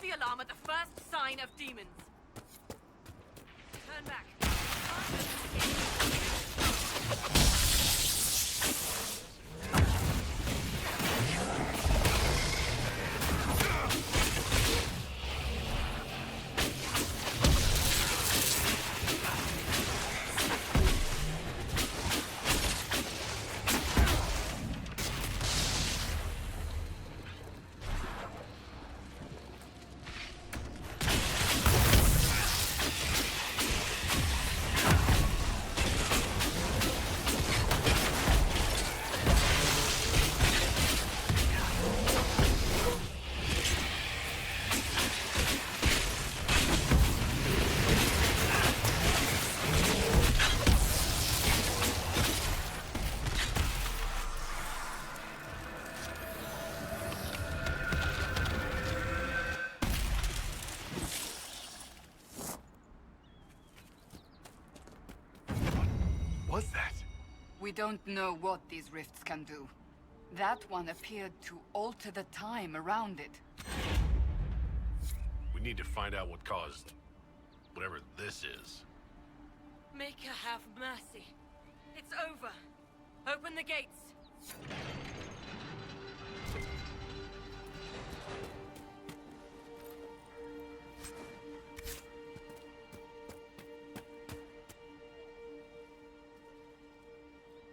the alarm at the first sign of demons. Turn back. Was that? We don't know what these rifts can do. That one appeared to alter the time around it. We need to find out what caused whatever this is. Make her have mercy. It's over. Open the gates.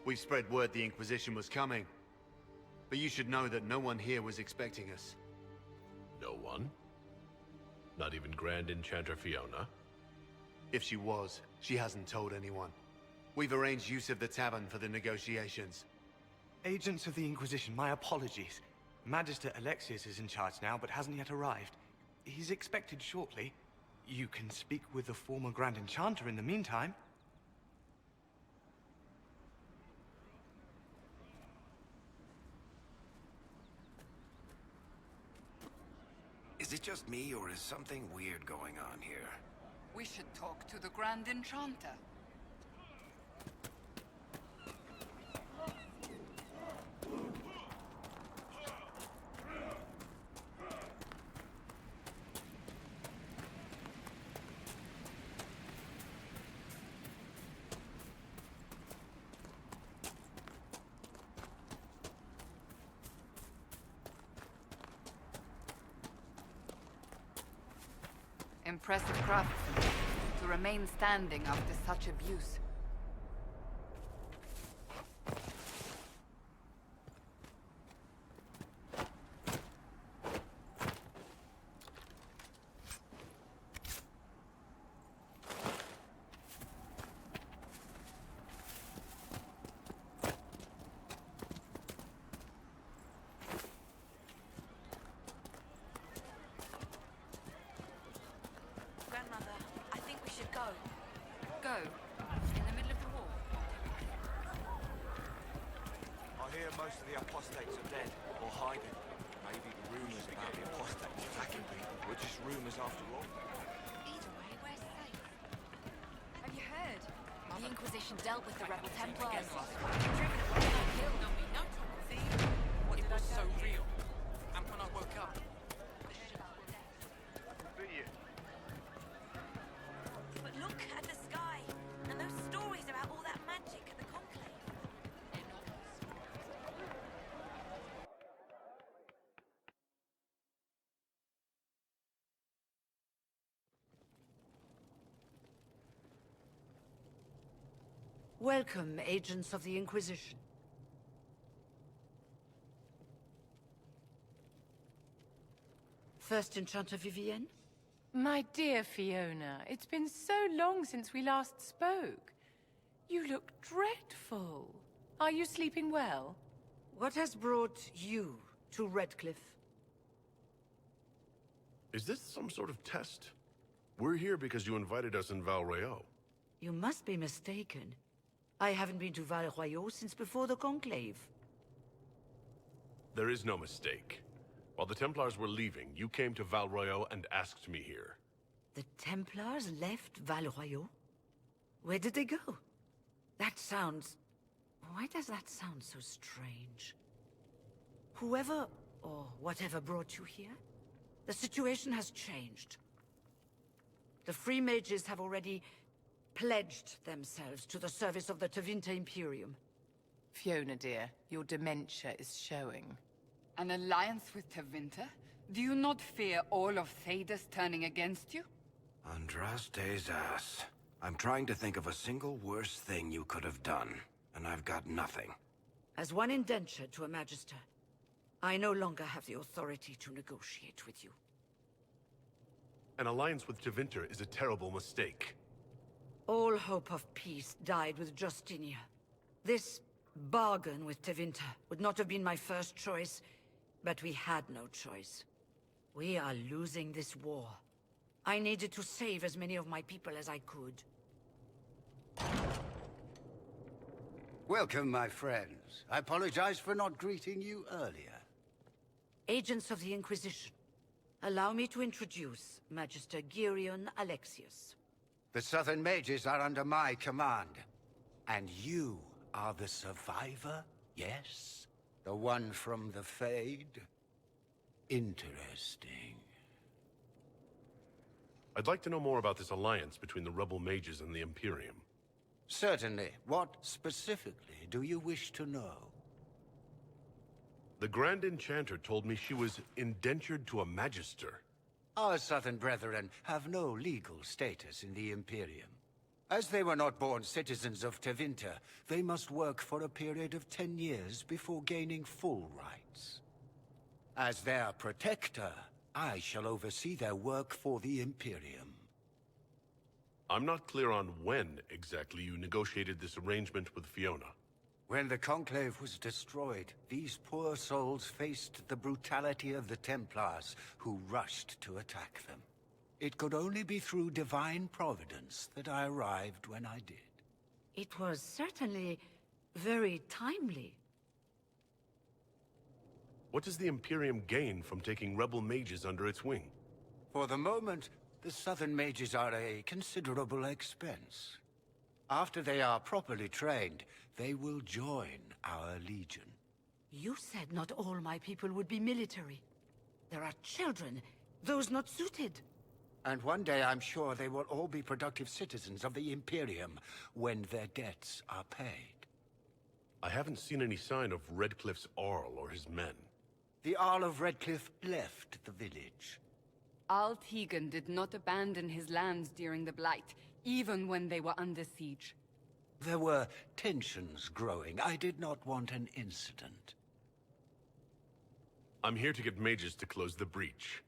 We spread word the Inquisition was coming. But you should know that no one here was expecting us. No one? Not even Grand Enchanter Fiona? If she was, she hasn't told anyone. We've arranged use of the tavern for the negotiations. Agents of the Inquisition, my apologies. Magister Alexius is in charge now, but hasn't yet arrived. He's expected shortly. You can speak with the former Grand Enchanter in the meantime. Is it just me, or is something weird going on here? We should talk to the Grand Enchanter. Impressive craftsmanship to remain standing after such abuse. Go. In the middle of the war. I hear most of the apostates are dead, or hiding. Maybe the rumors about the apostates attacking people were just rumors after all. Either way, we're safe. Have you heard? The Inquisition dealt with the rebel Templars. Driven away and killed. There'll be no trouble for you. What it was so real. And when I woke up, But look at the sky, and those stories about all that magic at the Conclave. Welcome, agents of the Inquisition. First Enchanter Vivienne? My dear Fiona, it's been so long since we last spoke. You look dreadful. Are you sleeping well? What has brought you to Redcliffe? Is this some sort of test? We're here because you invited us in Val Royeaux. You must be mistaken. I haven't been to Val Royeaux since before the Conclave. There is no mistake. While the Templars were leaving, you came to Val Royeaux and asked me here. The Templars left Val Royeaux? Where did they go? That sounds... Why does that sound so strange? Whoever or whatever brought you here? The situation has changed. The Free Mages have already pledged themselves to the service of the Tevinter Imperium. Fiona, dear, your dementia is showing. An alliance with Tevinter? Do you not fear all of Thedas turning against you? Andraste's ass. I'm trying to think of a single worse thing you could have done, and I've got nothing. As one indentured to a Magister, I no longer have the authority to negotiate with you. An alliance with Tevinter is a terrible mistake. All hope of peace died with Justinia. This bargain with Tevinter would not have been my first choice, but we had no choice. We are losing this war. I needed to save as many of my people as I could. Welcome, my friends. I apologize for not greeting you earlier. Agents of the Inquisition, allow me to introduce Magister Gull Alexius. The Southern Mages are under my command. And you are the survivor, yes? The one from the Fade? Interesting. I'd like to know more about this alliance between the rebel mages and the Imperium. Certainly. What specifically do you wish to know? The Grand Enchanter told me she was indentured to a Magister. Our Southern brethren have no legal status in the Imperium. As they were not born citizens of Tevinter, they must work for a period of 10 years before gaining full rights. As their protector, I shall oversee their work for the Imperium. I'm not clear on when exactly you negotiated this arrangement with Fiona. When the Conclave was destroyed, these poor souls faced the brutality of the Templars, who rushed to attack them. It could only be through divine providence that I arrived when I did. It was certainly very timely. What does the Imperium gain from taking rebel mages under its wing? For the moment, the Southern Mages are a considerable expense. After they are properly trained, they will join our Legion. You said not all my people would be military. There are children, those not suited. And one day I'm sure they will all be productive citizens of the Imperium when their debts are paid. I haven't seen any sign of Redcliffe's Arl or his men. The Arl of Redcliffe left the village. Al Tegan did not abandon his lands during the Blight, even when they were under siege. There were tensions growing. I did not want an incident. I'm here to get mages to close the breach.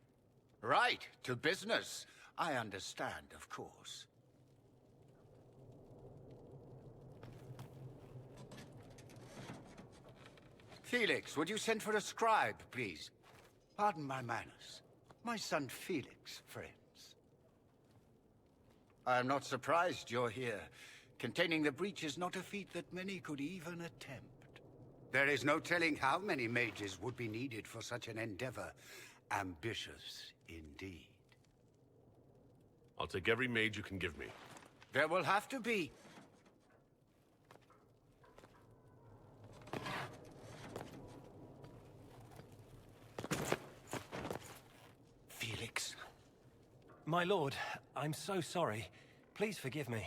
Right, to business. I understand, of course. Felix, would you send for a scribe, please? Pardon my manners. My son Felix, friends. I am not surprised you're here. Containing the breach is not a feat that many could even attempt. There is no telling how many mages would be needed for such an endeavor. Ambitious, indeed. I'll take every mage you can give me. There will have to be. Felix. My lord, I'm so sorry. Please forgive me.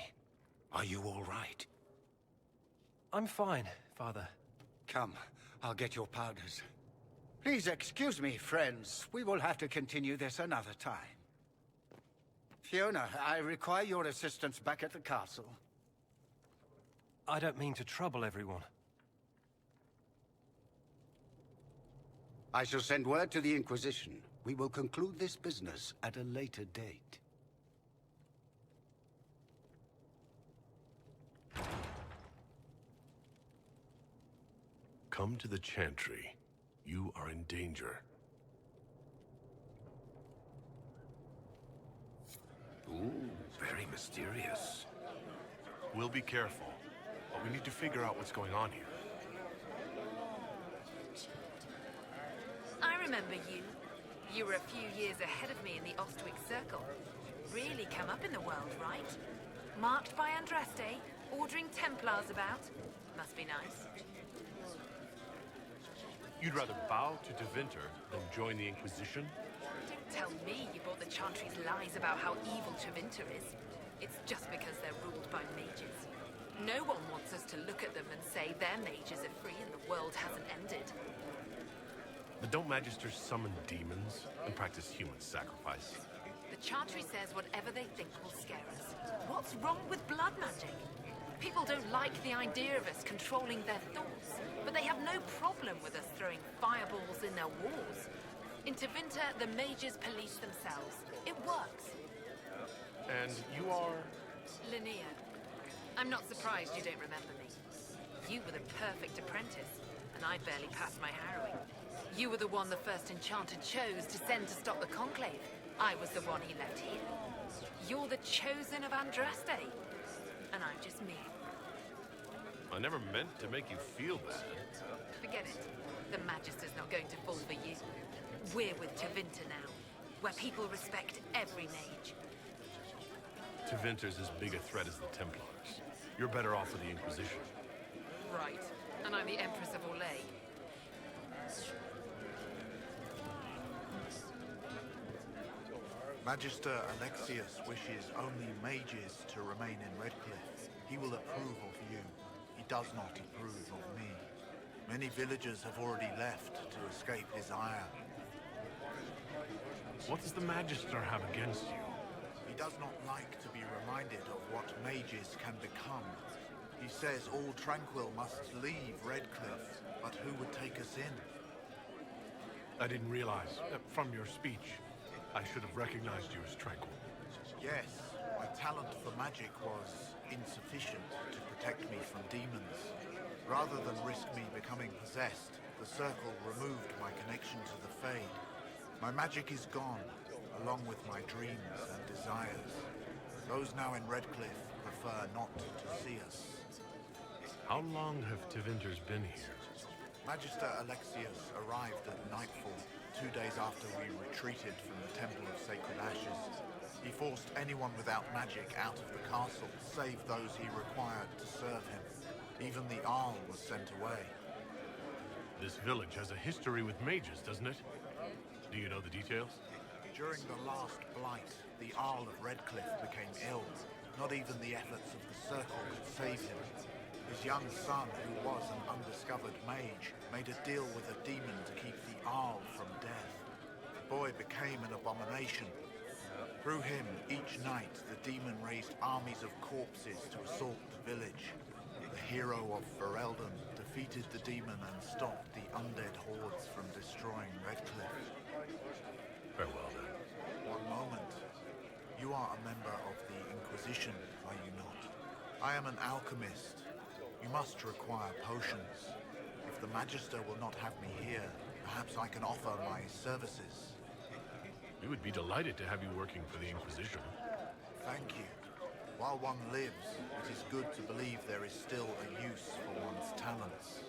Are you all right? I'm fine, Father. Come, I'll get your powders. Please excuse me, friends. We will have to continue this another time. Fiona, I require your assistance back at the castle. I don't mean to trouble everyone. I shall send word to the Inquisition. We will conclude this business at a later date. Come to the Chantry. You are in danger. Ooh, very mysterious. We'll be careful, but we need to figure out what's going on here. I remember you. You were a few years ahead of me in the Ostwick Circle. Really come up in the world, right? Marked by Andraste, ordering Templars about. Must be nice. You'd rather bow to Tevinter than join the Inquisition? tell me you bought the Chantry's lies about how evil Tevinter is. It's just because they're ruled by mages. No one wants us to look at them and say their mages are free and the world hasn't ended. But don't Magisters summon demons and practice human sacrifice? The Chantry says whatever they think will scare us. What's wrong with blood magic? People don't like the idea of us controlling their thoughts, but they have no problem with us throwing fireballs in their walls. In Tevinter, the mages police themselves. It works. And you are? Linnea. I'm not surprised you don't remember me. You were the perfect apprentice, and I barely passed my harrowing. You were the one the first enchanter chose to send to stop the Conclave. I was the one he left here. You're the chosen of Andraste. And I'm just me. I never meant to make you feel bad. Forget it. The Magister's not going to fall for you. We're with Tevinter now, where people respect every mage. Tevinter's as big a threat as the Templars. You're better off with the Inquisition. Right. And I'm the Empress of Orlais. Magister Alexius wishes only mages to remain in Redcliffe. He will approve of you. He does not approve of me. Many villagers have already left to escape his ire. What does the Magister have against you? He does not like to be reminded of what mages can become. He says all Tranquil must leave Redcliffe, but who would take us in? I didn't realize, from your speech, I should have recognized you as Tranquil. Yes, my talent for magic was insufficient to protect me from demons. Rather than risk me becoming possessed, the Circle removed my connection to the Fade. My magic is gone, along with my dreams and desires. Those now in Redcliffe prefer not to see us. How long have Tevinters been here? Magister Alexius arrived at nightfall, 2 days after we retreated from the Temple of Sacred Ashes. He forced anyone without magic out of the castle, save those he required to serve him. Even the Arl was sent away. This village has a history with mages, doesn't it? Do you know the details? During the last blight, the Arl of Redcliffe became ill. Not even the efforts of the Circle could save him. His young son, who was an undiscovered mage, made a deal with a demon to keep the Arl from death. The boy became an abomination. Through him, each night, the demon raised armies of corpses to assault the village. The hero of Ferelden defeated the demon and stopped the undead hordes from destroying Redcliffe. Farewell, then. One moment. You are a member of the Inquisition, are you not? I am an alchemist. You must require potions. If the Magister will not have me here, perhaps I can offer my services. We would be delighted to have you working for the Inquisition. Thank you. While one lives, it is good to believe there is still a use for one's talents.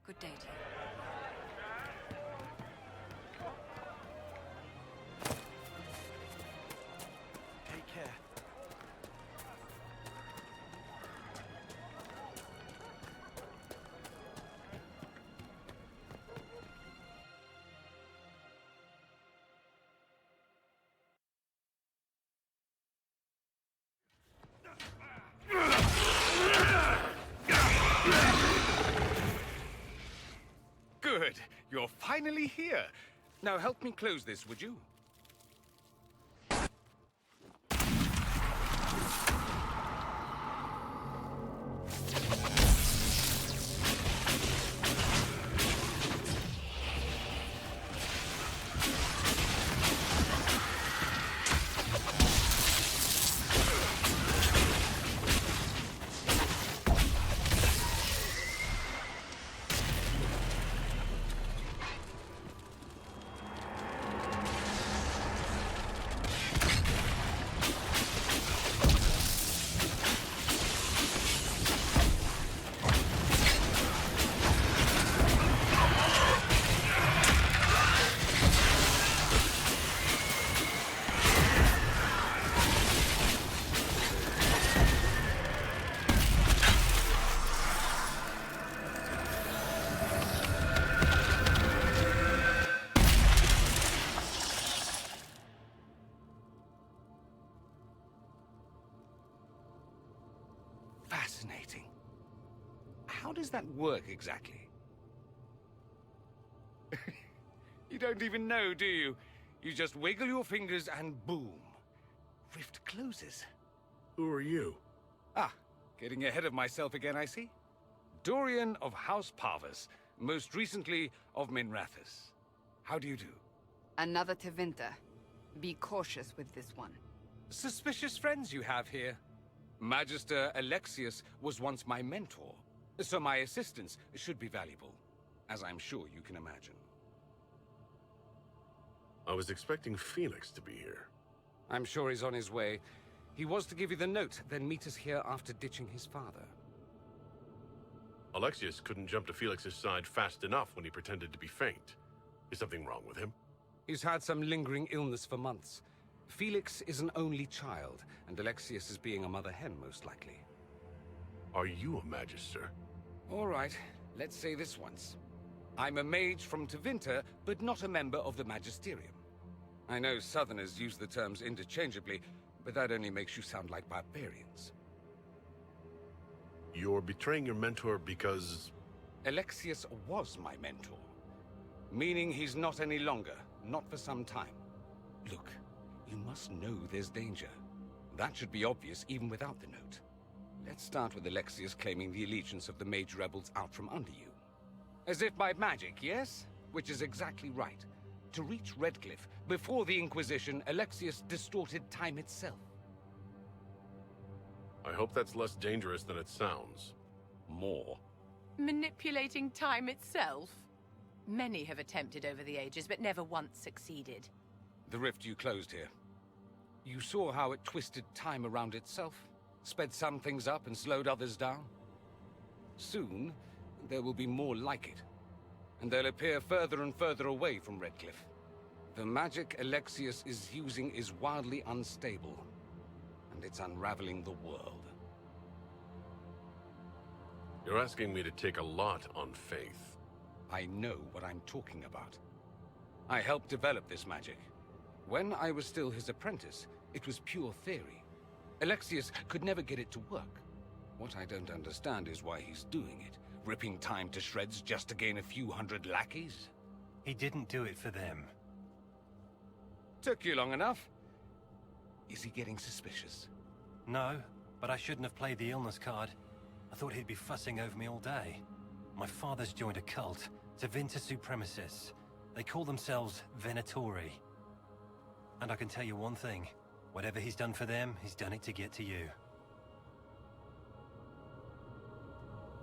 Good day to you. Take care. Good. You're finally here. Now help me close this, would you? How does that work exactly? You don't even know, do you? You just wiggle your fingers and boom. Rift closes. Who are you? Ah, getting ahead of myself again, I see. Dorian of House Parvus, most recently of Minrathous. How do you do? Another Tevinter. Be cautious with this one. Suspicious friends you have here. Magister Alexius was once my mentor, so my assistance should be valuable, as I'm sure you can imagine. I was expecting Felix to be here. I'm sure he's on his way. He was to give you the note, then meet us here after ditching his father. Alexius couldn't jump to Felix's side fast enough when he pretended to be faint. Is something wrong with him? He's had some lingering illness for months. Felix is an only child, and Alexius is being a mother hen, most likely. Are you a Magister? All right, let's say this once. I'm a mage from Tevinter, but not a member of the Magisterium. I know Southerners use the terms interchangeably, but that only makes you sound like barbarians. You're betraying your mentor because... Alexius was my mentor. Meaning he's not any longer, not for some time. Look, you must know there's danger. That should be obvious even without the note. Let's start with Alexius claiming the allegiance of the mage rebels out from under you. As if by magic, yes? Which is exactly right. To reach Redcliffe, before the Inquisition, Alexius distorted time itself. I hope that's less dangerous than it sounds. More. Manipulating time itself? Many have attempted over the ages, but never once succeeded. The rift you closed here. You saw how it twisted time around itself, sped some things up and slowed others down. Soon, there will be more like it, and they'll appear further and further away from Redcliffe. The magic Alexius is using is wildly unstable, and it's unraveling the world. You're asking me to take a lot on faith. I know what I'm talking about. I helped develop this magic. When I was still his apprentice, it was pure theory. Alexius could never get it to work. What I don't understand is why he's doing it, ripping time to shreds just to gain a few hundred lackeys. He didn't do it for them. Took you long enough. Is he getting suspicious? No, but I shouldn't have played the illness card. I thought he'd be fussing over me all day. My father's joined a cult, Tevinter Supremacists. They call themselves Venatori. And I can tell you one thing. Whatever he's done for them, he's done it to get to you.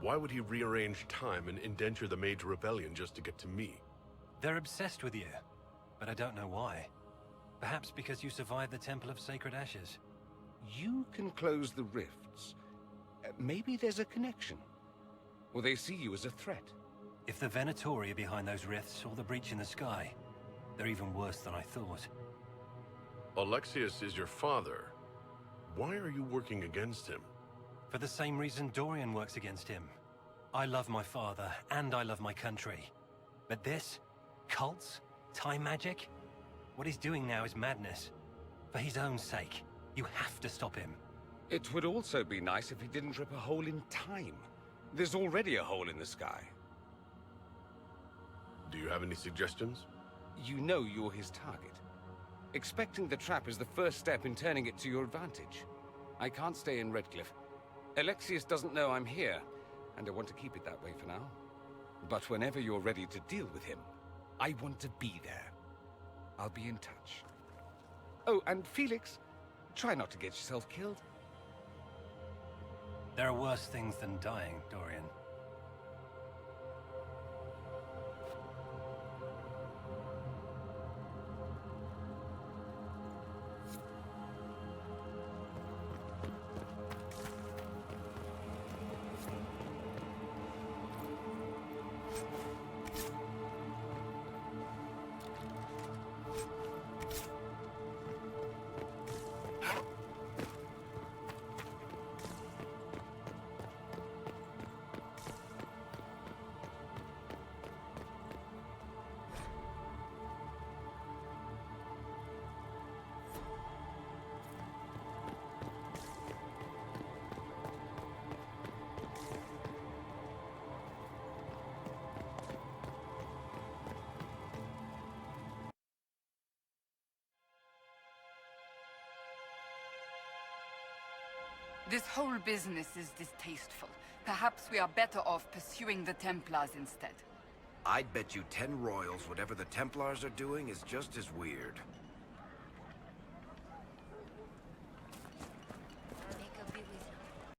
Why would he rearrange time and indenture the Mage Rebellion just to get to me? They're obsessed with you, but I don't know why. Perhaps because you survived the Temple of Sacred Ashes. You can close the rifts. Maybe there's a connection. Or they see you as a threat. If the Venatori are behind those rifts or the breach in the sky, they're even worse than I thought. Alexius is your father. Why are you working against him? For the same reason Dorian works against him. I love my father, and I love my country. But this? Cults? Time magic? What he's doing now is madness. For his own sake, you have to stop him. It would also be nice if he didn't rip a hole in time. There's already a hole in the sky. Do you have any suggestions? You know you're his target. Expecting the trap is the first step in turning it to your advantage. I can't stay in Redcliffe. Alexius doesn't know I'm here, and I want to keep it that way for now. But whenever you're ready to deal with him, I want to be there. I'll be in touch. Oh, and Felix, try not to get yourself killed. There are worse things than dying, Dorian. This whole business is distasteful. Perhaps we are better off pursuing the Templars instead. I'd bet you 10 royals whatever the Templars are doing is just as weird.